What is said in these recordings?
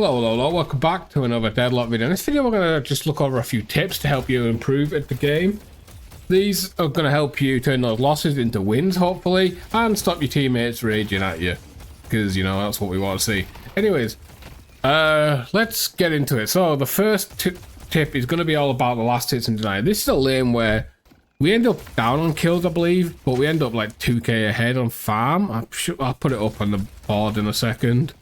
Hello, welcome back to another Deadlock video. In this video we're going to just look over a few tips to help you improve at the game. These are going to help you turn those losses into wins, hopefully, and stop your teammates raging at you. Because, you know, that's what we want to see. Anyways, let's get into it. So, the first tip is going to be all about the last hits and deny. This is a lane where we end up down on kills, I believe, but we end up like 2k ahead on farm. I'll put it up on the board in a second.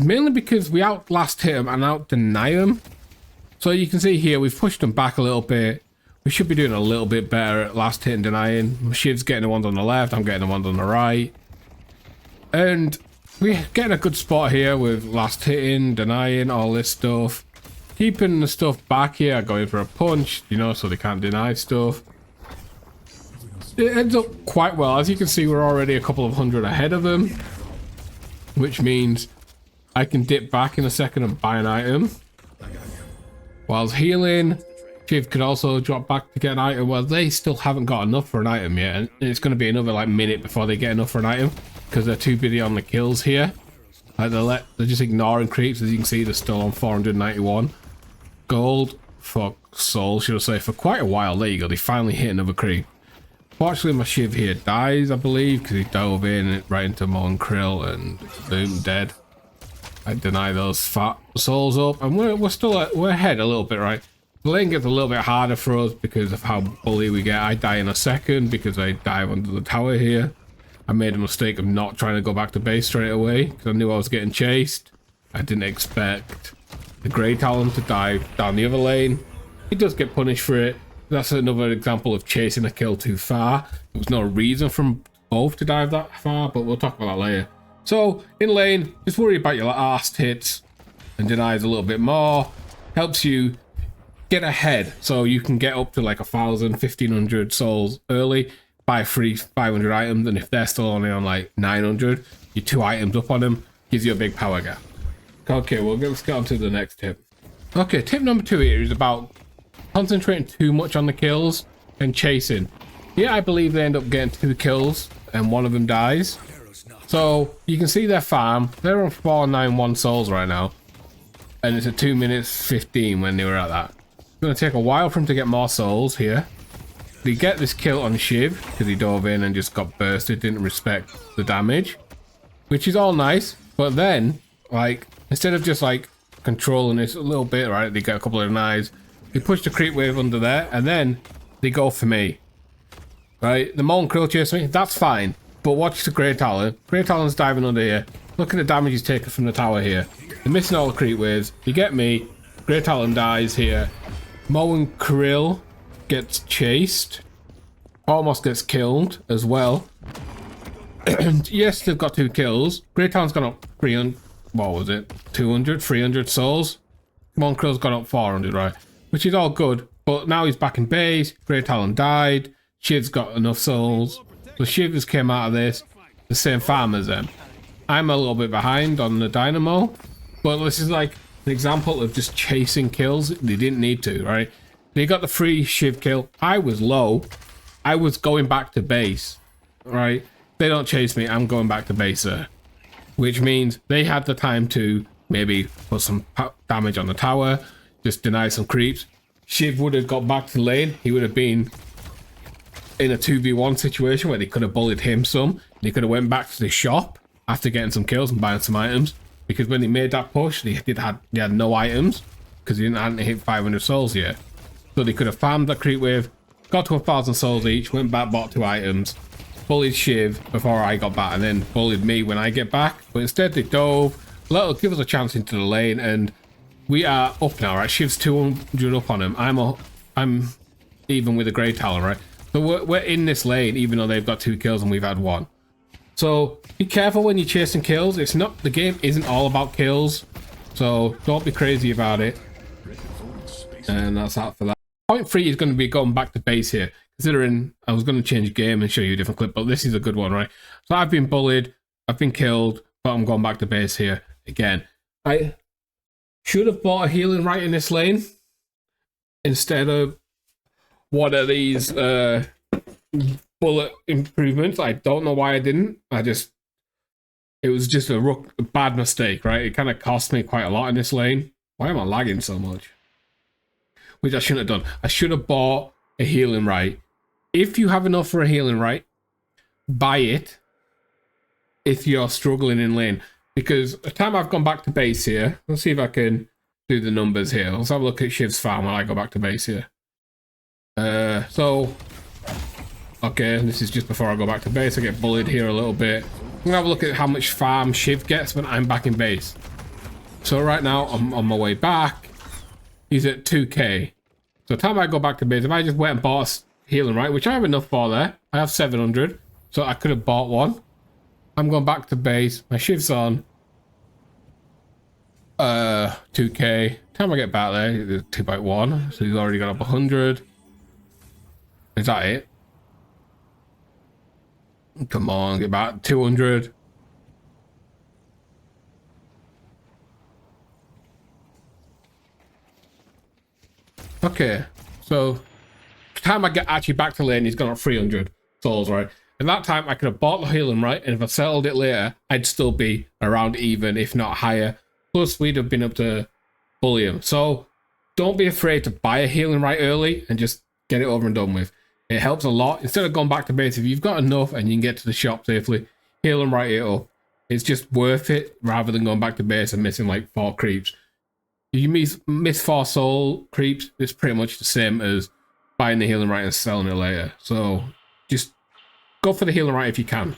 Mainly because we last hit them and out deny them. So you can see here we've pushed them back a little bit. We should be doing a little bit better at last hit and denying. Shiv's getting the ones on the left, I'm getting the ones on the right. And we're getting a good spot here with last hitting, denying, all this stuff. Keeping the stuff back here, going for a punch, you know, so they can't deny stuff. It ends up quite well. As you can see, we're already a couple of hundred ahead of them, which means I can dip back in a second and buy an item. Whilst healing, Shiv could also drop back to get an item. Well, they still haven't got enough for an item yet, and it's going to be another like minute before they get enough for an item because they're too busy on the kills here. Like they're just ignoring creeps. As you can see, they're still on 491 gold for soul, should I say, for quite a while. There you go, they finally hit another creep. Fortunately, my Shiv here dies, I believe, because he dove in right into Mo and Krill, and boom, dead. I deny those fat souls up, and we're still we're ahead a little bit, right? The lane gets a little bit harder for us because of how bully we get. I die in a second because I dive under the tower here. I made a mistake of not trying to go back to base straight away because I knew I was getting chased. I didn't expect the Grey Talon to dive down the other lane. He does get punished for it. That's another example of chasing a kill too far. There was no reason for both to dive that far, but we'll talk about that later. So, in lane, just worry about your last hits and denies a little bit more. Helps you get ahead, so you can get up to like 1,000, 1,500 souls early, buy free 500 items, and if they're still only on like 900, you're 2 items up on them, gives you a big power gap. Okay, well, let's get on to the next tip. Okay, tip number 2 here is about concentrating too much on the kills and chasing. Here, I believe they end up getting 2 kills and one of them dies. So you can see their farm. They're on 491 souls right now, and it's at 2 minutes 15 when they were at that. It's going to take a while for him to get more souls here. They get this kill on Shiv because he dove in and just got bursted, didn't respect the damage, which is all nice. But then, like, instead of just like controlling this a little bit, right, they get a couple of denies. They push the creep wave under there, and then they go for me. Right, the Mo and Krill chase me, that's fine. But watch the Grey Talon. Grey Talon's diving under here. Look at the damage he's taken from the tower here. They're missing all the creep waves. You get me. Grey Talon dies here. Mo and Krill gets chased. Almost gets killed as well. Yes, they've got 2 kills. Grey Talon's gone up 300. What was it? 200, 300 souls. Mo and Krill's gone up 400, right? Which is all good. But now he's back in base. Grey Talon died. Shiv's got enough souls. So Shiv just came out of this, the same farm as them. I'm a little bit behind on the Dynamo, but this is like an example of just chasing kills. They didn't need to, right? They got the free Shiv kill. I was low. I was going back to base, right? They don't chase me. I'm going back to base there, which means they had the time to maybe put some damage on the tower, just deny some creeps. Shiv would have got back to the lane. He would have been in a 2v1 situation where they could have bullied him some. They could have went back to the shop after getting some kills and buying some items, because when they made that push, they had no items because they hadn't hit 500 souls yet. So they could have farmed that creep wave, got to 1,000 souls each, went back, bought 2 items, bullied Shiv before I got back, and then bullied me when I get back. But instead they dove, give us a chance into the lane, and we are up now, right? Shiv's 200 up on him. I'm even with the Grey Talon, right? So we're in this lane, even though they've got 2 kills and we've had 1. So be careful when you're chasing kills. It's not, the game isn't all about kills, so don't be crazy about it. And that's that for that. Point 3 is going to be going back to base here. Considering I was going to change game and show you a different clip, but this is a good one, right? So I've been bullied, I've been killed, but I'm going back to base here again. I should have bought a healing right in this lane instead of one of these bullet improvements. I don't know why I didn't. it was just a bad mistake, right? It kind of cost me quite a lot in this lane. Why am I lagging so much? Which I shouldn't have done. I should have bought a healing right. If you have enough for a healing right, buy it if you're struggling in lane. Because the time I've gone back to base here, let's see if I can do the numbers here. Let's have a look at Shiv's farm when I go back to base here. Okay, this is just before I go back to base. I get bullied here a little bit. I'm gonna have a look at how much farm Shiv gets when I'm back in base. So right now, I'm on my way back. He's at 2k. So the time I go back to base, if I just went and bought a healing right, which I have enough for there. I have 700, so I could have bought one. I'm going back to base. My Shiv's on 2k. Time I get back there, 2.1. So he's already got up 100. Is that it? Come on, get back 200. Okay, so the time I get actually back to lane, he's gone up 300 souls, right? At that time, I could have bought the healing right, and if I settled it later, I'd still be around even, if not higher. Plus, we'd have been able to bully him. So don't be afraid to buy a healing right early and just get it over and done with. It helps a lot. Instead of going back to base, if you've got enough and you can get to the shop safely, heal and right it up. It's just worth it rather than going back to base and missing like 4 creeps. If you miss 4 soul creeps, it's pretty much the same as buying the healing right and selling it later. So just go for the healing right if you can.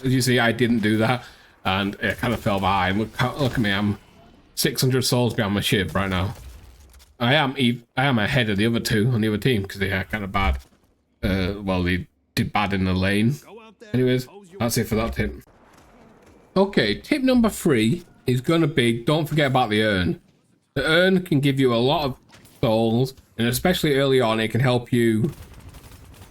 As you see, I didn't do that and it kind of fell behind. Look at me, I'm 600 souls behind my Shiv right now. I am ahead of the other two on the other team because they are kind of bad. Well, they did bad in the lane. Anyways, that's it for that tip. Okay, tip number 3 is going to be, don't forget about the urn. The urn can give you a lot of souls, and especially early on, it can help you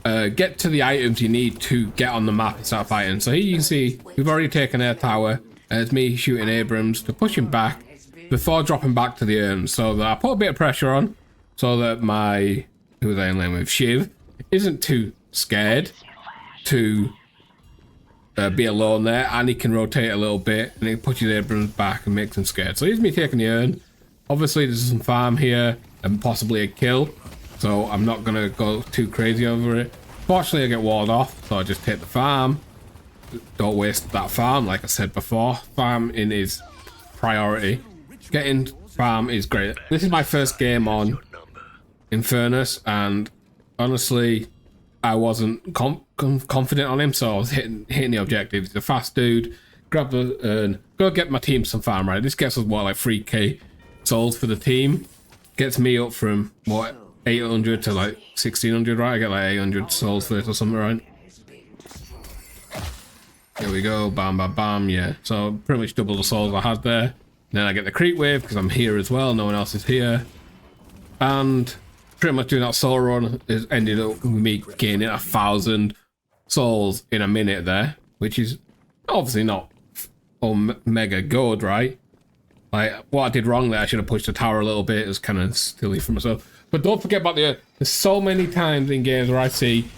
get to the items you need to get on the map and start fighting. So here you can see, we've already taken their tower. It's me shooting Abrams to push him back before dropping back to the urn. So that I put a bit of pressure on, so that my, who was I in lane with, Shiv, isn't too scared to be alone there, and he can rotate a little bit and he pushes Abrams back and makes him scared. So here's me taking the urn. Obviously there's some farm here and possibly a kill, so I'm not gonna go too crazy over it. Fortunately I get walled off, so I just take the farm. Don't waste that farm, like I said before. Farming is priority. Getting farm is great. This is my first game on Infernus, and honestly, I wasn't confident on him, so I was hitting the objectives. He's a fast dude. Grab the urn. Go get my team some farm, right? This gets us, what, like 3k souls for the team. Gets me up from, what, 800 to like 1600, right? I get like 800 souls for it or something, right? Here we go. Bam, bam, bam. Yeah. So pretty much double the souls I had there. Then I get the creep wave because I'm here as well. No one else is here. And pretty much doing that soul run has ended up with me gaining 1,000 souls in a minute there, which is obviously not mega good, right? Like, what I did wrong there, I should have pushed the tower a little bit. It was kind of silly for myself. But don't forget about the, there's so many times in games where I see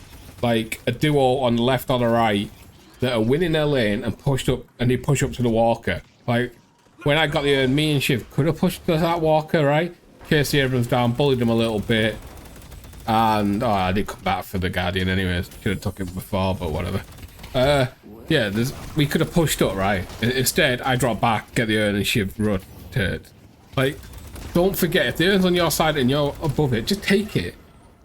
like a duo on the left or the right that are winning their lane and pushed up, and they push up to the walker. Like when I got the urn, me and Shiv could have pushed to that walker, right? Chased the Abrams down, bullied him a little bit, and I did come back for the Guardian anyways. Should have took him before, but whatever. Yeah, we could have pushed up, right? Instead, I dropped back, get the urn, and Shiv rotate. Like, don't forget, if the urn's on your side and you're above it, just take it.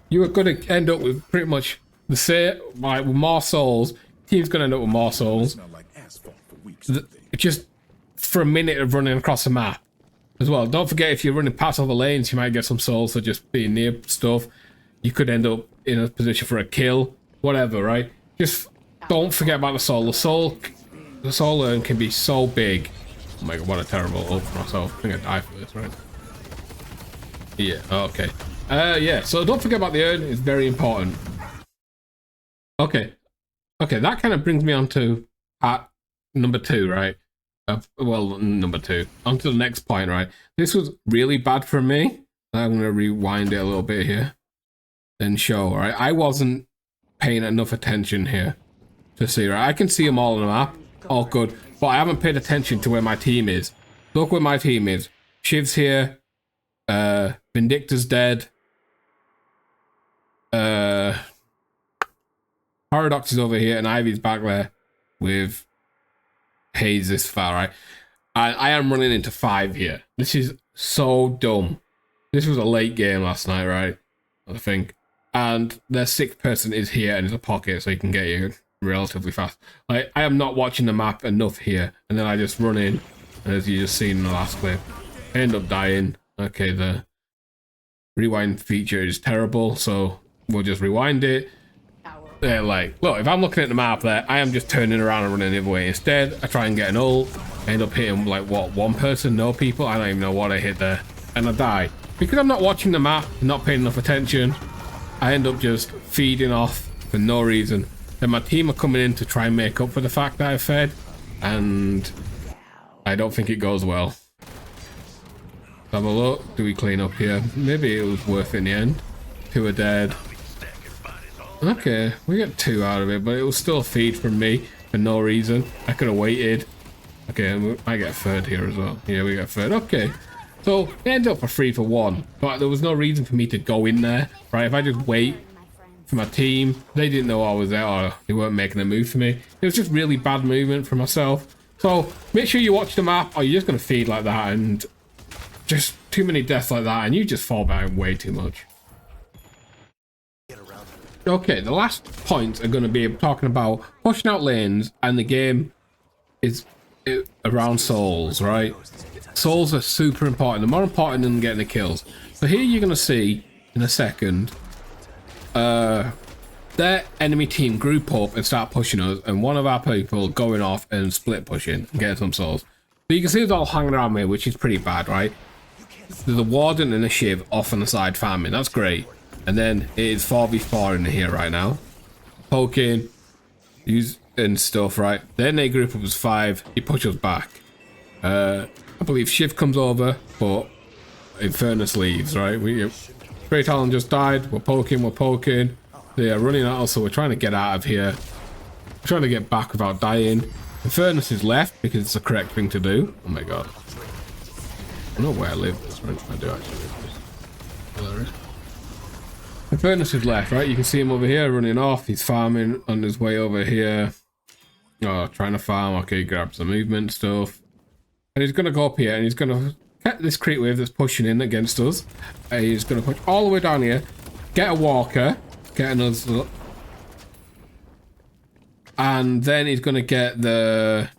You are going to end up with pretty much the same, like with more souls. Team's going to end up with more souls. Just for a minute of running across the map as well. Don't forget, if you're running past other lanes, you might get some souls for just being near stuff. You could end up in a position for a kill, whatever, right? Just don't forget about the soul. The soul urn can be so big. Oh my god, what a terrible ult for myself. I think I died for this, right? Yeah, okay. Yeah, so don't forget about the urn. It's very important. Okay. Okay, that kind of brings me on to number 2, right? Well, number 2. On to the next point, right? This was really bad for me. I'm going to rewind it a little bit here and show, right? I wasn't paying enough attention here to see, right? I can see them all on the map. All good. but I haven't paid attention to where my team is. Look where my team is. Shiv's here. Vindicta's dead. Paradox is over here, and Ivy's back there with Haze this far, right? I am running into 5 here. This is so dumb. This was a late game last night, right? I think. And their 6th person is here and it's a pocket, so you can get you relatively fast. Like, I am not watching the map enough here, and then I just run in, and as you just seen in the last clip, I end up dying. Okay, the rewind feature is terrible, so we'll just rewind it. Like, look, if I'm looking at the map there, I am just turning around and running the other way. Instead, I try and get an ult. I end up hitting, like, what, 1 person, no people? I don't even know what I hit there. And I die. Because I'm not watching the map, not paying enough attention, I end up just feeding off for no reason. Then my team are coming in to try and make up for the fact that I fed. And I don't think it goes well. Have a look. Do we clean up here? Maybe it was worth it in the end. 2 are dead. Okay, we get 2 out of it, but it was still a feed from me for no reason. I could have waited. Okay, I get 3rd here as well. Yeah, we get 3rd. Okay. So, it ended up for 3 for 1. But there was no reason for me to go in there, right? If I just wait for my team, they didn't know I was there, or they weren't making a move for me. It was just really bad movement for myself. So, make sure you watch the map, or you're just going to feed like that, and just too many deaths like that, and you just fall back way too much. Okay, the last points are going to be talking about pushing out lanes, and the game is around souls, right? Souls are super important. They're more important than getting the kills. So here you're going to see, in a second, their enemy team group up and start pushing us, and one of our people going off and split pushing and getting some souls. So you can see it's all hanging around me, which is pretty bad, right? There's a Warden and a Shiv off on the side farming. That's great. And then it is 4v4 in here right now. Poking, use and stuff, right? Then they group up as 5. He pushes back. I believe Shiv comes over, but Infernus leaves, right? Great Talon just died. We're poking. They are running at us, so we're trying to get out of here. We're trying to get back without dying. Infernus is left because it's the correct thing to do. Oh my god. I don't know where I live. I do actually live. Infernus is left, right? You can see him over here running off. He's farming on his way over here. Oh, trying to farm. Okay, grab some movement stuff. And he's going to go up here and he's going to get this creep wave that's pushing in against us. He's going to push all the way down here. Get a walker. Get another. And then he's going to get the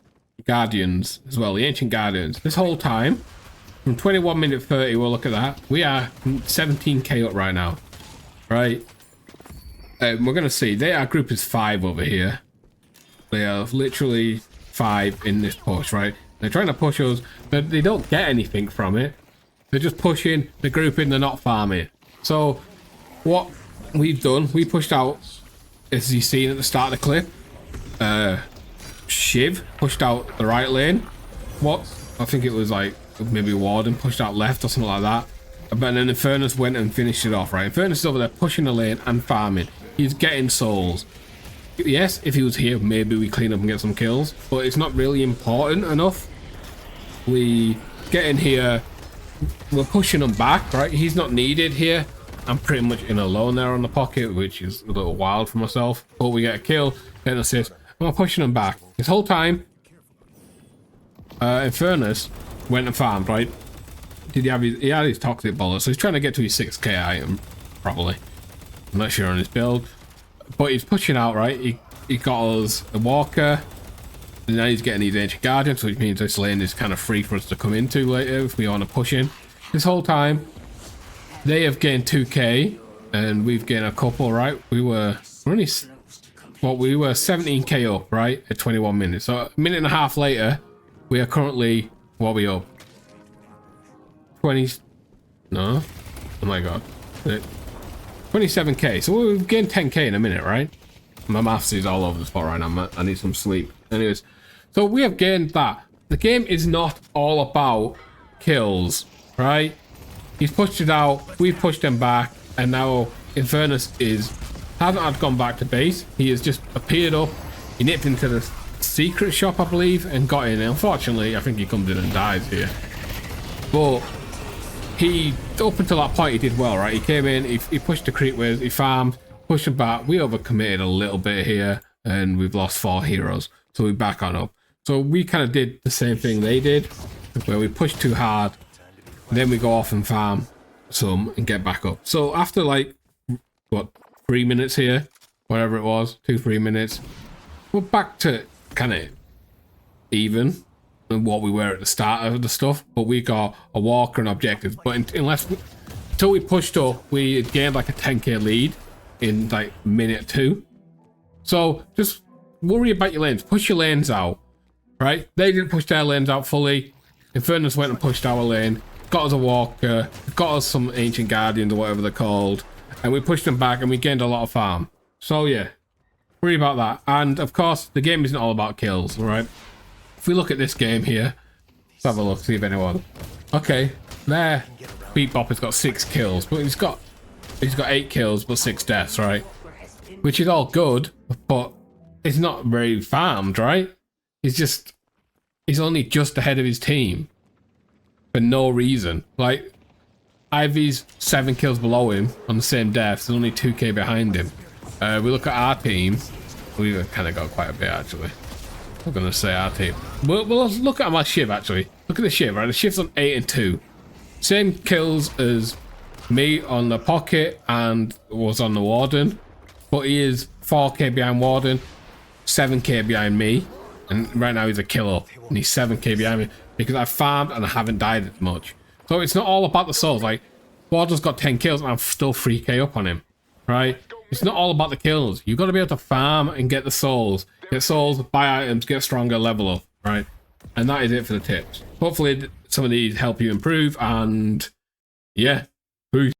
Guardians as well. The Ancient Guardians. This whole time, from 21 minute 30, we'll look at that. We are 17k up right now. Right, we're gonna see. Our group is 5 over here. They are literally 5 in this push, right? They're trying to push us, but they don't get anything from it. They're just pushing, they're grouping, they're not farming. So, what we've done, we pushed out, as you've seen at the start of the clip, Shiv pushed out the right lane. I think it was like, maybe Warden pushed out left or something like that. But then Infernus went and finished it off, right? Infernus is over there pushing the lane and farming. He's getting souls. Yes, if he was here, maybe we clean up and get some kills. But it's not really important enough. We get in here. We're pushing him back, right? He's not needed here. I'm pretty much in alone there on the pocket, which is a little wild for myself. But we get a kill, get an assist. I'm pushing him back. This whole time, Infernus went and farmed, right? He had his toxic bullet, so he's trying to get to his 6k item, probably. I'm not sure on his build. But he's pushing out, right? He got us a walker. And now he's getting these Ancient Guardians, which means this lane is kind of free for us to come into later if we want to push in. This whole time, they have gained 2k, and we've gained a couple, right? We were 17k up, right? At 21 minutes. So a minute and a half later, we are currently, what are we up? 20, no, oh my god, 27k. So we've gained 10k in a minute, right? My maths is all over the spot right now. I need some sleep. Anyways, so we have gained that. The game is not all about kills, right? He's pushed it out, we've pushed him back, and now Infernus hasn't gone back to base. He has just appeared up. He nipped into the secret shop, I believe, and got in. Unfortunately, I think he comes in and dies here. But he, up until that point, he did well, right? He came in, he pushed the creep with, he farmed, pushed him back. We overcommitted a little bit here, and we've lost 4 heroes. So we're back on up. So we kind of did the same thing they did, where we pushed too hard, then we go off and farm some and get back up. So after like, what, 3 minutes here? Whatever it was, 2-3 minutes. We're back to kind of even than what we were at the start of the stuff, but we got a walker and objectives. But until we pushed up, we gained like a 10k lead in like minute 2. So just worry about your lanes, push your lanes out, right? They didn't push their lanes out fully. Infernus went and pushed our lane, got us a walker, got us some ancient guardians or whatever they're called, and we pushed them back and we gained a lot of farm. So yeah, worry about that. And of course, the game isn't all about kills, right? If we look at this game here, let's have a look, see if anyone. Okay, there, Beat Bop has got 6 kills, but he's got 8 kills but 6 deaths, right? Which is all good, but it's not very farmed, right? He's only just ahead of his team for no reason. Like, Ivy's 7 kills below him on the same deaths, and only 2k behind him. We look at our team, we've kind of got quite a bit actually. I'm gonna say our team. Well, let's look at my Shiv actually. Look at the Shiv, right? The Shiv's on 8 and 2. Same kills as me on the Pocket and was on the Warden. But he is 4k behind Warden, 7k behind me. And right now he's a kill up. And he's 7k behind me because I farmed and I haven't died as much. So it's not all about the souls. Like, Warden's got 10 kills and I'm still 3k up on him. Right? It's not all about the kills. You've got to be able to farm and get the souls. Get souls, buy items, get stronger, level up, right? And that is it for the tips. Hopefully some of these help you improve, and yeah, peace.